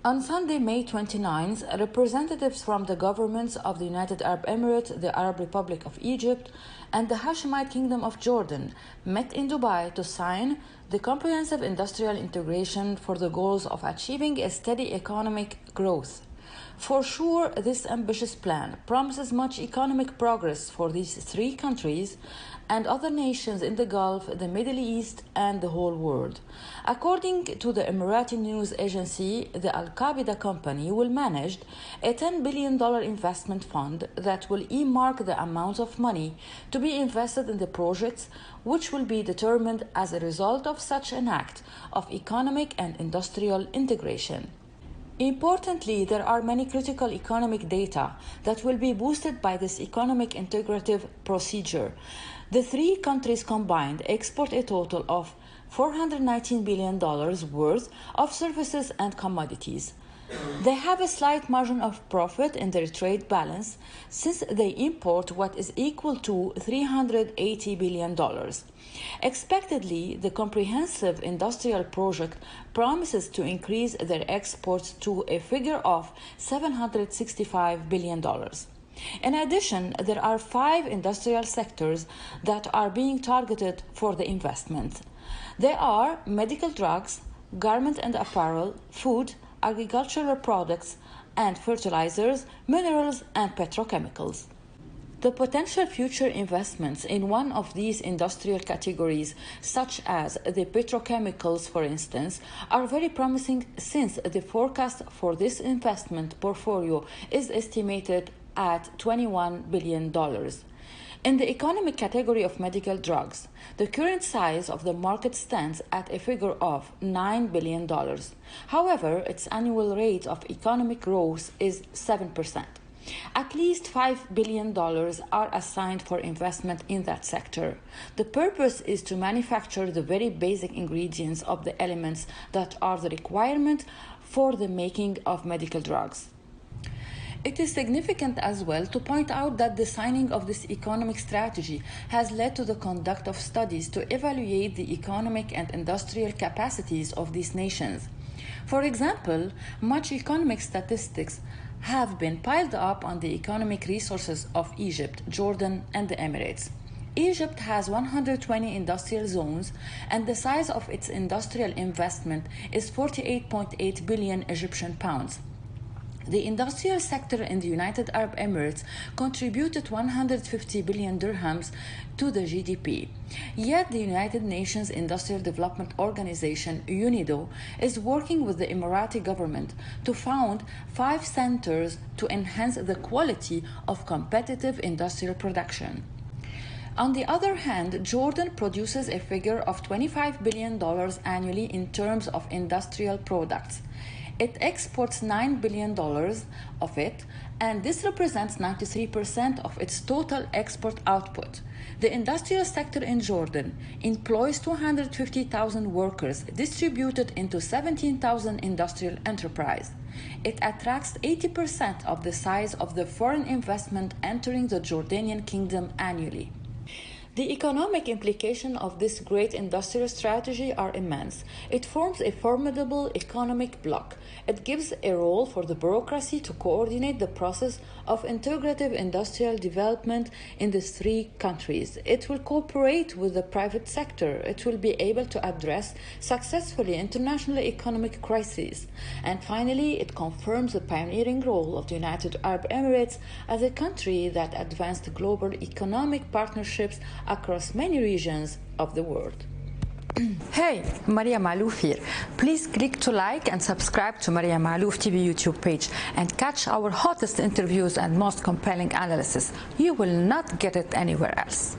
On Sunday, May 29th, representatives from the governments of the United Arab Emirates, the Arab Republic of Egypt, and the Hashemite Kingdom of Jordan met in Dubai to sign the Comprehensive Industrial Integration for the goals of achieving a steady economic growth. For sure, this ambitious plan promises much economic progress for these three countries and other nations in the Gulf, the Middle East, and the whole world. According to the Emirati news agency, the Al-Qaeda company will manage a $10 billion investment fund that will earmark the amount of money to be invested in the projects, which will be determined as a result of such an act of economic and industrial integration. Importantly, there are many critical economic data that will be boosted by this economic integrative procedure. The three countries combined export a total of $419 billion worth of services and commodities. They have a slight margin of profit in their trade balance since they import what is equal to $380 billion. Expectedly, the comprehensive industrial project promises to increase their exports to a figure of $765 billion. In addition, there are 5 industrial sectors that are being targeted for the investment. They are medical drugs, garment and apparel, food, agricultural products and fertilizers, minerals and petrochemicals. The potential future investments in one of these industrial categories, such as the petrochemicals for instance, are very promising since the forecast for this investment portfolio is estimated at $21 billion. In the economic category of medical drugs, the current size of the market stands at a figure of $9 billion. However, its annual rate of economic growth is 7%. At least $5 billion are assigned for investment in that sector. The purpose is to manufacture the very basic ingredients of the elements that are the requirement for the making of medical drugs. It is significant as well to point out that the signing of this economic strategy has led to the conduct of studies to evaluate the economic and industrial capacities of these nations. For example, much economic statistics have been piled up on the economic resources of Egypt, Jordan, and the Emirates. Egypt has 120 industrial zones, and the size of its industrial investment is 48.8 billion Egyptian pounds. The industrial sector in the United Arab Emirates contributed 150 billion dirhams to the GDP. Yet the United Nations Industrial Development Organization, UNIDO, is working with the Emirati government to found 5 centers to enhance the quality of competitive industrial production. On the other hand, Jordan produces a figure of $25 billion annually in terms of industrial products. It exports $9 billion of it, and this represents 93% of its total export output. The industrial sector in Jordan employs 250,000 workers distributed into 17,000 industrial enterprises. It attracts 80% of the size of the foreign investment entering the Jordanian kingdom annually. The economic implications of this great industrial strategy are immense. It forms a formidable economic bloc. It gives a role for the bureaucracy to coordinate the process of integrative industrial development in the 3 countries. It will cooperate with the private sector. It will be able to address successfully international economic crises. And finally, it confirms the pioneering role of the United Arab Emirates as a country that advanced global economic partnerships across many regions of the world. Hey, Maria Malouf here. Please click to like and subscribe to Maria Malouf TV YouTube page and catch our hottest interviews and most compelling analysis. You will not get it anywhere else.